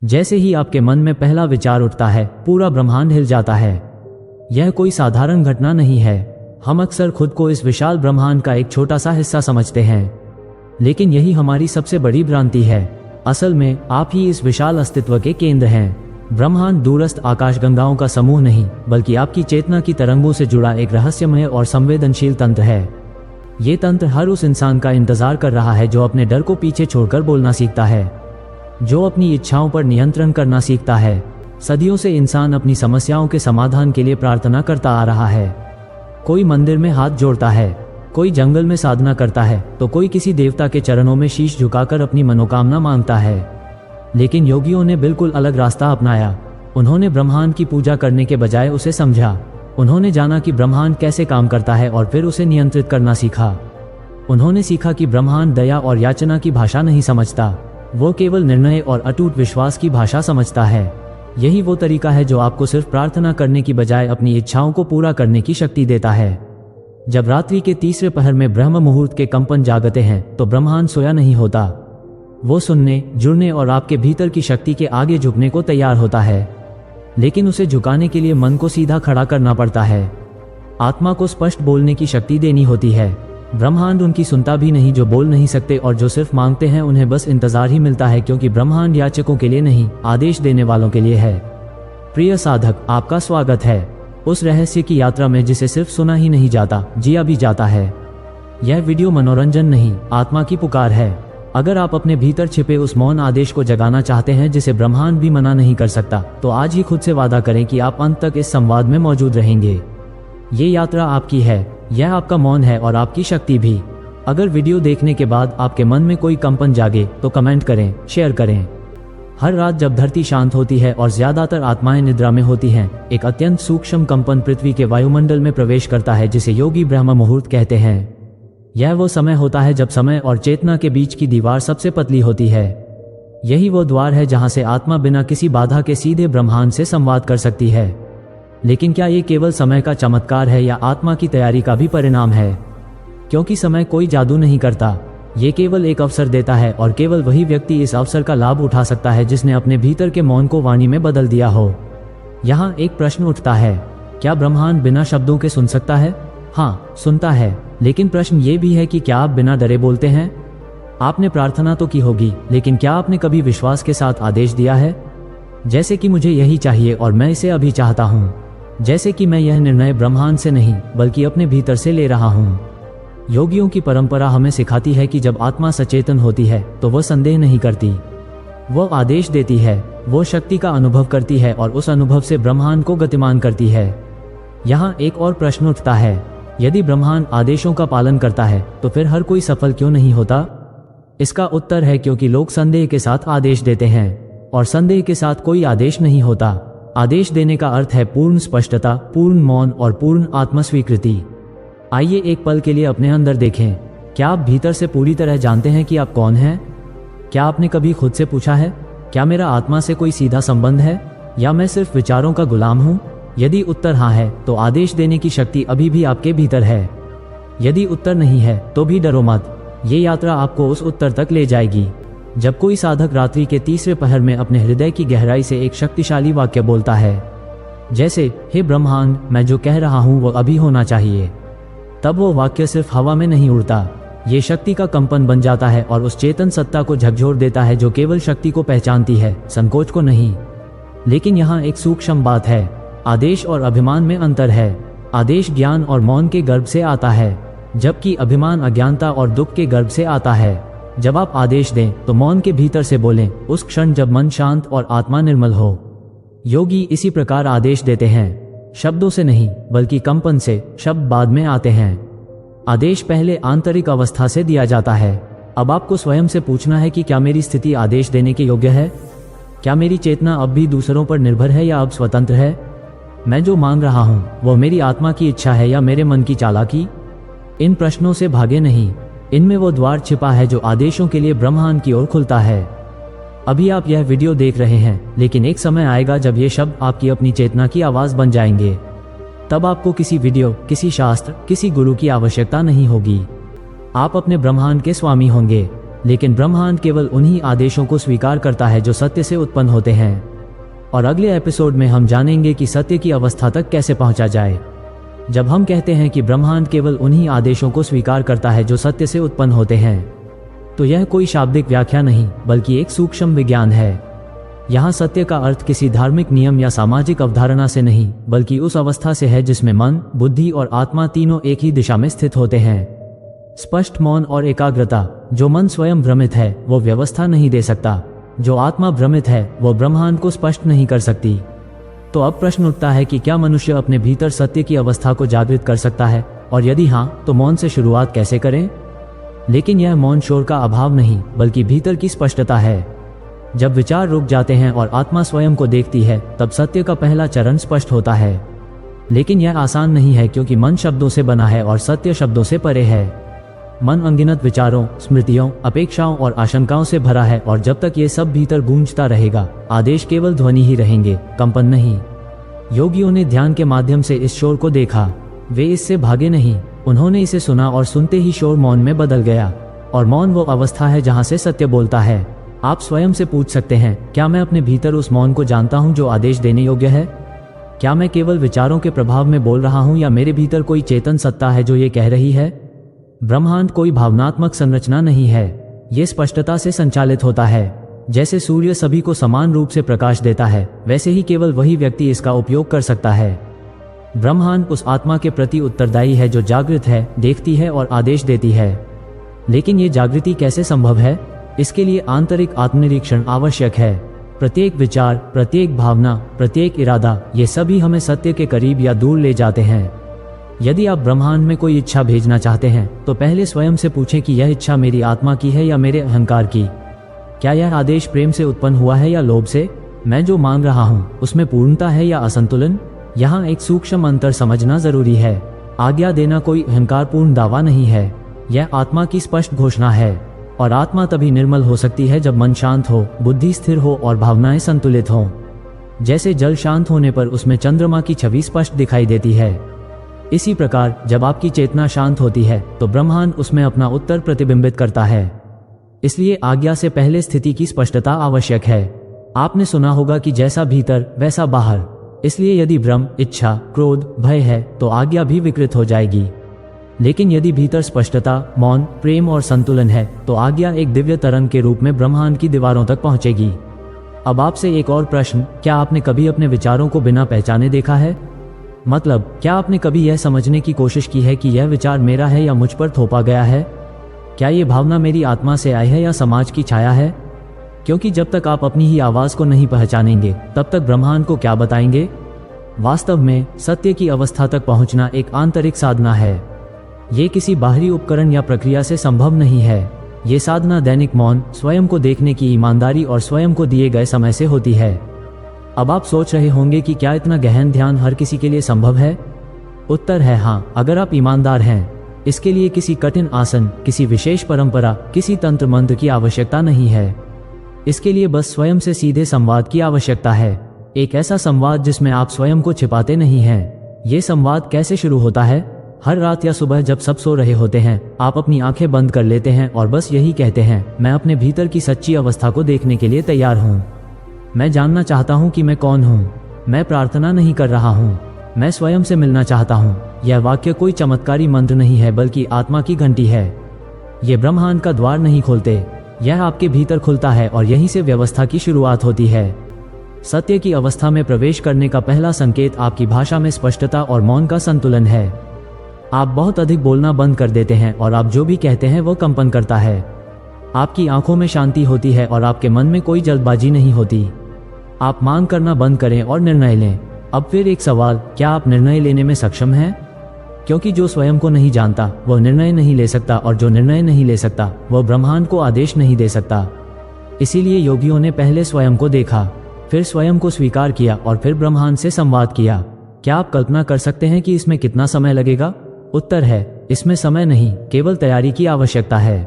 जैसे ही आपके मन में पहला विचार उठता है, पूरा ब्रह्मांड हिल जाता है। यह कोई साधारण घटना नहीं है। हम अक्सर खुद को इस विशाल ब्रह्मांड का एक छोटा सा हिस्सा समझते हैं, लेकिन यही हमारी सबसे बड़ी भ्रांति है। असल में आप ही इस विशाल अस्तित्व के केंद्र हैं। ब्रह्मांड दूरस्थ आकाशगंगाओं का समूह नहीं, बल्कि आपकी चेतना की तरंगों से जुड़ा एक रहस्यमय और संवेदनशील तंत्र है। ये तंत्र हर उस इंसान का इंतजार कर रहा है जो अपने डर को पीछे छोड़कर बोलना सीखता है, जो अपनी इच्छाओं पर नियंत्रण करना सीखता है। सदियों से इंसान अपनी समस्याओं के समाधान के लिए प्रार्थना करता आ रहा है। कोई मंदिर में हाथ जोड़ता है, कोई जंगल में साधना करता है, तो कोई किसी देवता के चरणों में शीश झुकाकर अपनी मनोकामना मांगता है। लेकिन योगियों ने बिल्कुल अलग रास्ता अपनाया। उन्होंने ब्रह्मांड की पूजा करने के बजाय उसे समझा। उन्होंने जाना कि ब्रह्मांड कैसे काम करता है और फिर उसे नियंत्रित करना सीखा। उन्होंने सीखा कि ब्रह्मांड दया और याचना की भाषा नहीं समझता, वो केवल निर्णय और अटूट विश्वास की भाषा समझता है। यही वो तरीका है जो आपको सिर्फ प्रार्थना करने की बजाय अपनी इच्छाओं को पूरा करने की शक्ति देता है। जब रात्रि के तीसरे पहर में ब्रह्म मुहूर्त के कंपन जागते हैं, तो ब्रह्मांड सोया नहीं होता। वो सुनने, जुड़ने और आपके भीतर की शक्ति के आगे झुकने को तैयार होता है। लेकिन उसे झुकाने के लिए मन को सीधा खड़ा करना पड़ता है। आत्मा को स्पष्ट बोलने की शक्ति देनी होती है। ब्रह्मांड उनकी सुनता भी नहीं जो बोल नहीं सकते, और जो सिर्फ मांगते हैं उन्हें बस इंतजार ही मिलता है, क्योंकि ब्रह्मांड याचकों के लिए नहीं, आदेश देने वालों के लिए है। प्रिय साधक, आपका स्वागत है उस रहस्य की यात्रा में जिसे सिर्फ सुना ही नहीं जाता, जिया भी जाता है। यह वीडियो मनोरंजन नहीं, आत्मा की पुकार है। अगर आप अपने भीतर छिपे उस मौन आदेश को जगाना चाहते हैं जिसे ब्रह्मांड भी मना नहीं कर सकता, तो आज ही खुद से वादा करें कि आप अंत तक इस संवाद में मौजूद रहेंगे। ये यात्रा आपकी है, यह आपका मौन है और आपकी शक्ति भी। अगर वीडियो देखने के बाद आपके मन में कोई कंपन जागे तो कमेंट करें, शेयर करें। हर रात जब धरती शांत होती है और ज्यादातर आत्माएं निद्रा में होती हैं, एक अत्यंत सूक्ष्म कंपन पृथ्वी के वायुमंडल में प्रवेश करता है, जिसे योगी ब्रह्म मुहूर्त कहते हैं। यह वो समय होता है जब समय और चेतना के बीच की दीवार सबसे पतली होती है। यही वो द्वार है जहां से आत्मा बिना किसी बाधा के सीधे ब्रह्मांड से संवाद कर सकती है। लेकिन क्या ये केवल समय का चमत्कार है या आत्मा की तैयारी का भी परिणाम है? क्योंकि समय कोई जादू नहीं करता, ये केवल एक अवसर देता है, और केवल वही व्यक्ति इस अवसर का लाभ उठा सकता है जिसने अपने भीतर के मौन को वाणी में बदल दिया हो। यहाँ एक प्रश्न उठता है, क्या ब्रह्मांड बिना शब्दों के सुन सकता है? हाँ, सुनता है, लेकिन प्रश्न ये भी है कि क्या आप बिना डरे बोलते हैं? आपने प्रार्थना तो की होगी, लेकिन क्या आपने कभी विश्वास के साथ आदेश दिया है? जैसे कि मुझे यही चाहिए और मैं इसे अभी चाहता हूँ। जैसे कि मैं यह निर्णय ब्रह्मांड से नहीं बल्कि अपने भीतर से ले रहा हूँ। योगियों की परंपरा हमें सिखाती है कि जब आत्मा सचेतन होती है तो वह संदेह नहीं करती, वो आदेश देती है, वो शक्ति का अनुभव करती है और उस अनुभव से ब्रह्मांड को गतिमान करती है। यहाँ एक और प्रश्न उठता है, यदि ब्रह्मांड आदेशों का पालन करता है तो फिर हर कोई सफल क्यों नहीं होता? इसका उत्तर है क्योंकि लोग संदेह के साथ आदेश देते हैं, और संदेह के साथ कोई आदेश नहीं होता। आदेश देने का अर्थ है पूर्ण स्पष्टता, पूर्ण मौन और पूर्ण आत्मस्वीकृति। आइए एक पल के लिए अपने अंदर देखें। क्या आप भीतर से पूरी तरह जानते हैं कि आप कौन हैं? क्या आपने कभी खुद से पूछा है, क्या मेरा आत्मा से कोई सीधा संबंध है, या मैं सिर्फ विचारों का गुलाम हूँ? यदि उत्तर हाँ है, तो आदेश देने की शक्ति अभी भी आपके भीतर है। यदि उत्तर नहीं है, तो भी डरो मत, ये यात्रा आपको उस उत्तर तक ले जाएगी। जब कोई साधक रात्रि के तीसरे पहर में अपने हृदय की गहराई से एक शक्तिशाली वाक्य बोलता है, जैसे हे ब्रह्मांड, मैं जो कह रहा हूँ वो अभी होना चाहिए, तब वो वाक्य सिर्फ हवा में नहीं उड़ता, ये शक्ति का कंपन बन जाता है और उस चेतन सत्ता को झकझोर देता है जो केवल शक्ति को पहचानती है, संकोच को नहीं। लेकिन यहाँ एक सूक्ष्म बात है, आदेश और अभिमान में अंतर है। आदेश ज्ञान और मौन के गर्भ से आता है, जबकि अभिमान अज्ञानता और दुख के गर्भ से आता है। जब आप आदेश दें तो मौन के भीतर से बोलें, उस क्षण जब मन शांत और आत्मा निर्मल हो। योगी इसी प्रकार आदेश देते हैं, शब्दों से नहीं बल्कि कंपन से। शब्द बाद में आते हैं, आदेश पहले आंतरिक अवस्था से दिया जाता है। अब आपको स्वयं से पूछना है कि क्या मेरी स्थिति आदेश देने के योग्य है? क्या मेरी चेतना अब भी दूसरों पर निर्भर है या अब स्वतंत्र है? मैं जो मांग रहा हूँ वो मेरी आत्मा की इच्छा है या मेरे मन की चालाकी? इन प्रश्नों से भागे नहीं, इनमें वो द्वार छिपा है जो आदेशों के लिए ब्रह्मांड की ओर खुलता है। अभी आप यह वीडियो देख रहे हैं, लेकिन एक समय आएगा जब ये शब्द आपकी अपनी चेतना की आवाज बन जाएंगे। तब आपको किसी वीडियो, किसी शास्त्र, किसी गुरु की आवश्यकता नहीं होगी। आप अपने ब्रह्मांड के स्वामी होंगे। लेकिन ब्रह्मांड केवल उन्हीं आदेशों को स्वीकार करता है जो सत्य से उत्पन्न होते हैं। और अगले एपिसोड में हम जानेंगे कि सत्य की अवस्था तक कैसे पहुंचा जाए। जब हम कहते हैं कि ब्रह्मांड केवल उन्हीं आदेशों को स्वीकार करता है जो सत्य से उत्पन्न होते हैं, तो यह कोई शाब्दिक व्याख्या नहीं बल्कि एक सूक्ष्म विज्ञान है। यहाँ सत्य का अर्थ किसी धार्मिक नियम या सामाजिक अवधारणा से नहीं बल्कि उस अवस्था से है जिसमें मन, बुद्धि और आत्मा तीनों एक ही दिशा में स्थित होते हैं। स्पष्ट मौन और एकाग्रता। जो मन स्वयं भ्रमित है वो व्यवस्था नहीं दे सकता, जो आत्मा भ्रमित है वो ब्रह्मांड को स्पष्ट नहीं कर सकती। तो अब प्रश्न उठता है कि क्या मनुष्य अपने भीतर सत्य की अवस्था को जागृत कर सकता है, और यदि हाँ तो मौन से शुरुआत कैसे करें। लेकिन यह मौन शोर का अभाव नहीं बल्कि भीतर की स्पष्टता है। जब विचार रुक जाते हैं और आत्मा स्वयं को देखती है तब सत्य का पहला चरण स्पष्ट होता है। लेकिन यह आसान नहीं है क्योंकि मन शब्दों से बना है और सत्य शब्दों से परे है। मन अनगिनत विचारों, स्मृतियों, अपेक्षाओं और आशंकाओं से भरा है और जब तक ये सब भीतर गूंजता रहेगा आदेश केवल ध्वनि ही रहेंगे, कंपन नहीं। योगियों ने ध्यान के माध्यम से इस शोर को देखा। वे इससे भागे नहीं, उन्होंने इसे सुना और सुनते ही शोर मौन में बदल गया। और मौन वो अवस्था है जहां से सत्य बोलता है। आप स्वयं से पूछ सकते हैं, क्या मैं अपने भीतर उस मौन को जानता हूं जो आदेश देने योग्य है? क्या मैं केवल विचारों के प्रभाव में बोल रहा हूं या मेरे भीतर कोई चेतन सत्ता है जो ये कह रही है? ब्रह्मांड कोई भावनात्मक संरचना नहीं है, ये स्पष्टता से संचालित होता है। जैसे सूर्य सभी को समान रूप से प्रकाश देता है, वैसे ही केवल वही व्यक्ति इसका उपयोग कर सकता है। ब्रह्मांड उस आत्मा के प्रति उत्तरदायी है जो जागृत है, देखती है और आदेश देती है। लेकिन ये जागृति कैसे संभव है? इसके लिए आंतरिक आत्मनिरीक्षण आवश्यक है। प्रत्येक विचार, प्रत्येक भावना, प्रत्येक इरादा, ये सभी हमें सत्य के करीब या दूर ले जाते हैं। यदि आप ब्रह्मांड में कोई इच्छा भेजना चाहते हैं तो पहले स्वयं से पूछें कि यह इच्छा मेरी आत्मा की है या मेरे अहंकार की। क्या यह आदेश प्रेम से उत्पन्न हुआ है या लोभ से? मैं जो मांग रहा हूँ उसमें पूर्णता है या असंतुलन? यहाँ एक सूक्ष्म अंतर समझना जरूरी है। आज्ञा देना कोई अहंकारपूर्ण दावा नहीं है, यह आत्मा की स्पष्ट घोषणा है। और आत्मा तभी निर्मल हो सकती है जब मन शांत हो, बुद्धि स्थिर हो और भावनाएं संतुलित हों। जैसे जल शांत होने पर उसमें चंद्रमा की छवि स्पष्ट दिखाई देती है, इसी प्रकार जब आपकी चेतना शांत होती है तो ब्रह्मांड उसमें अपना उत्तर प्रतिबिंबित करता है। इसलिए आज्ञा से पहले स्थिति की स्पष्टता आवश्यक है। आपने सुना होगा कि जैसा भीतर वैसा बाहर। इसलिए यदि भ्रम, इच्छा, क्रोध, भय है तो आज्ञा भी विकृत हो जाएगी। लेकिन यदि भीतर स्पष्टता, मौन, प्रेम और संतुलन है तो आज्ञा एक दिव्य तरंग के रूप में ब्रह्मांड की दीवारों तक पहुंचेगी। अब आपसे एक और प्रश्न, क्या आपने कभी अपने विचारों को बिना पहचाने देखा है? मतलब, क्या आपने कभी यह समझने की कोशिश की है कि यह विचार मेरा है या मुझ पर थोपा गया है? क्या ये भावना मेरी आत्मा से आई है या समाज की छाया है? क्योंकि जब तक आप अपनी ही आवाज को नहीं पहचानेंगे तब तक ब्रह्मांड को क्या बताएंगे? वास्तव में सत्य की अवस्था तक पहुंचना एक आंतरिक साधना है। ये किसी बाहरी उपकरण या प्रक्रिया से संभव नहीं है। ये साधना दैनिक मौन, स्वयं को देखने की ईमानदारी और स्वयं को दिए गए समय से होती है। अब आप सोच रहे होंगे कि क्या इतना गहन ध्यान हर किसी के लिए संभव है? उत्तर है हाँ, अगर आप ईमानदार हैं। इसके लिए किसी कठिन आसन, किसी विशेष परंपरा, किसी तंत्र मंत्र की आवश्यकता नहीं है। इसके लिए बस स्वयं से सीधे संवाद की आवश्यकता है। एक ऐसा संवाद जिसमें आप स्वयं को छिपाते नहीं हैं। ये संवाद कैसे शुरू होता है? हर रात या सुबह जब सब सो रहे होते हैं, आप अपनी आंखें बंद कर लेते हैं और बस यही कहते हैं, मैं अपने भीतर की सच्ची अवस्था को देखने के लिए तैयार हूँ। मैं जानना चाहता हूँ कि मैं कौन हूँ। मैं प्रार्थना नहीं कर रहा हूँ, मैं स्वयं से मिलना चाहता हूँ। यह वाक्य कोई चमत्कारी मंत्र नहीं है बल्कि आत्मा की घंटी है। ये ब्रह्मांड का द्वार नहीं खोलते, यह आपके भीतर खुलता है और यहीं से व्यवस्था की शुरुआत होती है। सत्य की अवस्था में प्रवेश करने का पहला संकेत आपकी भाषा में स्पष्टता और मौन का संतुलन है। आप बहुत अधिक बोलना बंद कर देते हैं और आप जो भी कहते हैं वो कंपन करता है। आपकी आंखों में शांति होती है और आपके मन में कोई जल्दबाजी नहीं होती। आप मांग करना बंद करें और निर्णय लें। अब फिर एक सवाल, क्या आप निर्णय लेने में सक्षम हैं? क्योंकि जो स्वयं को नहीं जानता वह निर्णय नहीं ले सकता, और जो निर्णय नहीं ले सकता वह ब्रह्मांड को आदेश नहीं दे सकता। इसीलिए योगियों ने पहले स्वयं को देखा, फिर स्वयं को स्वीकार किया और फिर ब्रह्मांड से संवाद किया। क्या आप कल्पना कर सकते हैं कि इसमें कितना समय लगेगा? उत्तर है, इसमें समय नहीं, केवल तैयारी की आवश्यकता है।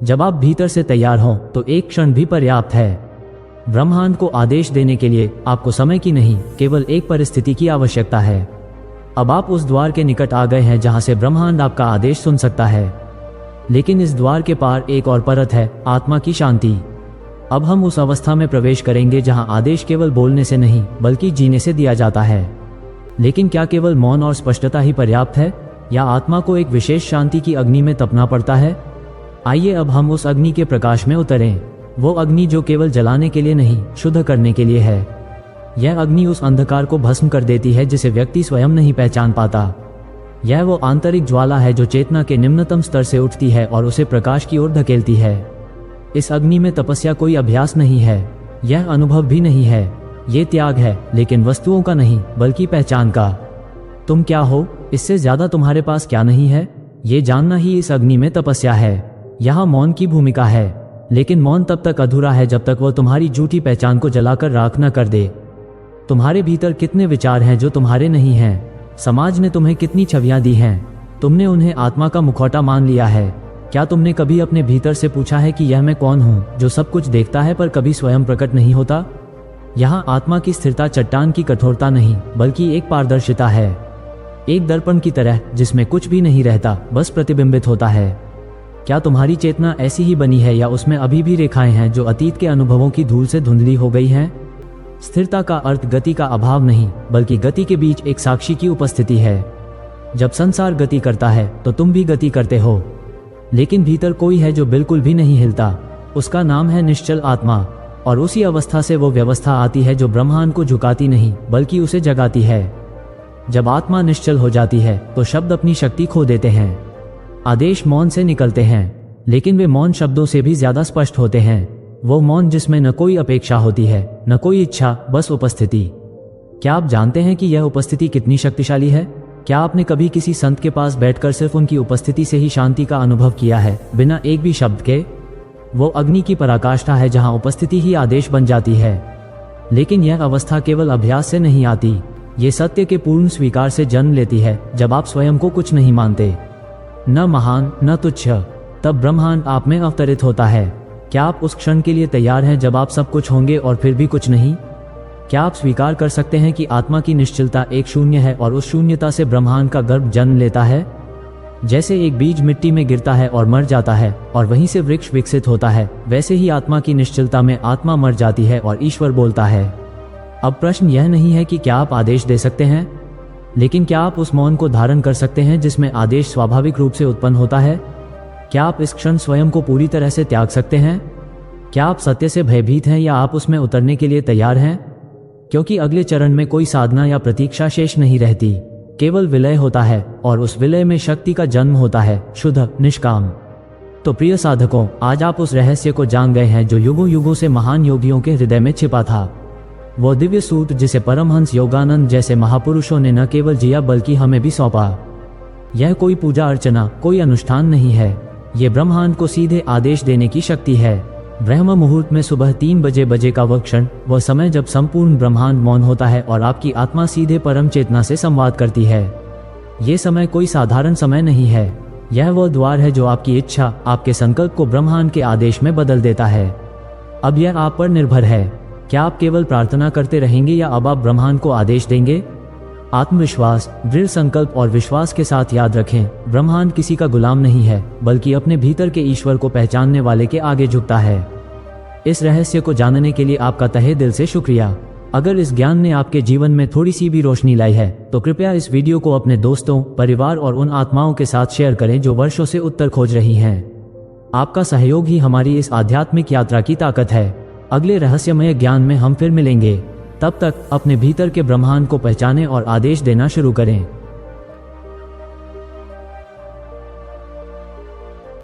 जब आप भीतर से तैयार हों तो एक क्षण भी पर्याप्त है। ब्रह्मांड को आदेश देने के लिए आपको समय की नहीं, केवल एक परिस्थिति की आवश्यकता है। अब आप उस द्वार के निकट आ गए हैं जहां से ब्रह्मांड आपका आदेश सुन सकता है। लेकिन इस द्वार के पार एक और परत है, आत्मा की शांति। अब हम उस अवस्था में प्रवेश करेंगे जहां आदेश केवल बोलने से नहीं बल्कि जीने से दिया जाता है। लेकिन क्या केवल मौन और स्पष्टता ही पर्याप्त है, या आत्मा को एक विशेष शांति की अग्नि में तपना पड़ता है? आइए अब हम उस अग्नि के प्रकाश में उतरें, वो अग्नि जो केवल जलाने के लिए नहीं, शुद्ध करने के लिए है। यह अग्नि उस अंधकार को भस्म कर देती है जिसे व्यक्ति स्वयं नहीं पहचान पाता। यह वो आंतरिक ज्वाला है जो चेतना के निम्नतम स्तर से उठती है और उसे प्रकाश की ओर धकेलती है। इस अग्नि में तपस्या कोई अभ्यास नहीं है, यह अनुभव भी नहीं है, ये त्याग है, लेकिन वस्तुओं का नहीं बल्कि पहचान का। तुम क्या हो, इससे ज्यादा तुम्हारे पास क्या नहीं है, ये जानना ही इस अग्नि में तपस्या है। यहाँ मौन की भूमिका है, लेकिन मौन तब तक अधूरा है जब तक वह तुम्हारी झूठी पहचान को जलाकर राख न कर दे। तुम्हारे भीतर कितने विचार हैं जो तुम्हारे नहीं हैं? समाज ने तुम्हें कितनी छवियां दी हैं? तुमने उन्हें आत्मा का मुखौटा मान लिया है। क्या तुमने कभी अपने भीतर से पूछा है कि यह मैं कौन हूँ, जो सब कुछ देखता है पर कभी स्वयं प्रकट नहीं होता? यहाँ आत्मा की स्थिरता चट्टान की कठोरता नहीं बल्कि एक पारदर्शिता है, एक दर्पण की तरह जिसमें कुछ भी नहीं रहता, बस प्रतिबिंबित होता है। क्या तुम्हारी चेतना ऐसी ही बनी है या उसमें अभी भी रेखाएं हैं जो अतीत के अनुभवों की धूल से धुंधली हो गई हैं? स्थिरता का अर्थ गति का अभाव नहीं बल्कि गति के बीच एक साक्षी की उपस्थिति है। जब संसार गति करता है तो तुम भी गति करते हो, लेकिन भीतर कोई है जो बिल्कुल भी नहीं हिलता। उसका नाम है निश्चल आत्मा, और उसी अवस्था से वो व्यवस्था आती है जो ब्रह्मांड को झुकाती नहीं बल्कि उसे जगाती है। जब आत्मा निश्चल हो जाती है तो शब्द अपनी शक्ति खो देते हैं। आदेश मौन से निकलते हैं, लेकिन वे मौन शब्दों से भी ज्यादा स्पष्ट होते हैं। वो मौन जिसमें न कोई अपेक्षा होती है, न कोई इच्छा, बस उपस्थिति। क्या आप जानते हैं कि यह उपस्थिति कितनी शक्तिशाली है? क्या आपने कभी किसी संत के पास बैठकर सिर्फ उनकी उपस्थिति से ही शांति का अनुभव किया है, बिना एक भी शब्द के? वो अग्नि की पराकाष्ठा है जहां उपस्थिति ही आदेश बन जाती है। लेकिन यह अवस्था केवल अभ्यास से नहीं आती, ये सत्य के पूर्ण स्वीकार से जन्म लेती है। जब आप स्वयं को कुछ नहीं मानते, न महान न तुच्छ, तब ब्रह्मांड आप में अवतरित होता है। क्या आप उस क्षण के लिए तैयार हैं जब आप सब कुछ होंगे और फिर भी कुछ नहीं? क्या आप स्वीकार कर सकते हैं कि आत्मा की निश्चलता एक शून्य है और उस शून्यता से ब्रह्मांड का गर्भ जन्म लेता है? जैसे एक बीज मिट्टी में गिरता है और मर जाता है और वहीं से वृक्ष विकसित होता है, वैसे ही आत्मा की निश्चलता में आत्मा मर जाती है और ईश्वर बोलता है। अब प्रश्न यह नहीं है कि क्या आप आदेश दे सकते हैं, लेकिन क्या आप उस मौन को धारण कर सकते हैं जिसमें आदेश स्वाभाविक रूप से उत्पन्न होता है? क्या आप इस क्षण स्वयं को पूरी तरह से त्याग सकते हैं? क्या आप सत्य से भयभीत हैं या आप उसमें उतरने के लिए तैयार हैं? क्योंकि अगले चरण में कोई साधना या प्रतीक्षा शेष नहीं रहती, केवल विलय होता है, और उस विलय में शक्ति का जन्म होता है, शुद्ध, निष्काम। तो प्रिय साधकों, आज आप उस रहस्य को जान गए हैं जो युगों युगों से महान योगियों के हृदय में छिपा था। वो दिव्य सूत्र जिसे परमहंस योगानंद जैसे महापुरुषों ने न केवल जिया बल्कि हमें भी सौंपा। यह कोई पूजा अर्चना, कोई अनुष्ठान नहीं है, ये ब्रह्मांड को सीधे आदेश देने की शक्ति है। ब्रह्म मुहूर्त में सुबह 3 बजे का वह क्षण, वह समय जब संपूर्ण ब्रह्मांड मौन होता है और आपकी आत्मा सीधे परम चेतना से संवाद करती है। ये समय कोई साधारण समय नहीं है, यह वह द्वार है जो आपकी इच्छा, आपके संकल्प को ब्रह्मांड के आदेश में बदल देता है। अब यह आप पर निर्भर है, क्या आप केवल प्रार्थना करते रहेंगे या अब आप ब्रह्मांड को आदेश देंगे? आत्मविश्वास, दृढ़ संकल्प और विश्वास के साथ याद रखें, ब्रह्मांड किसी का गुलाम नहीं है बल्कि अपने भीतर के ईश्वर को पहचानने वाले के आगे झुकता है। इस रहस्य को जानने के लिए आपका तहे दिल से शुक्रिया। अगर इस ज्ञान ने आपके जीवन में थोड़ी सी भी रोशनी लाई है तो कृपया इस वीडियो को अपने दोस्तों, परिवार और उन आत्माओं के साथ शेयर करें जो वर्षों से उत्तर खोज रही हैं। आपका सहयोग ही हमारी इस आध्यात्मिक यात्रा की ताकत है। अगले रहस्यमय ज्ञान में हम फिर मिलेंगे। तब तक अपने भीतर के ब्रह्मांड को पहचानें और आदेश देना शुरू करें।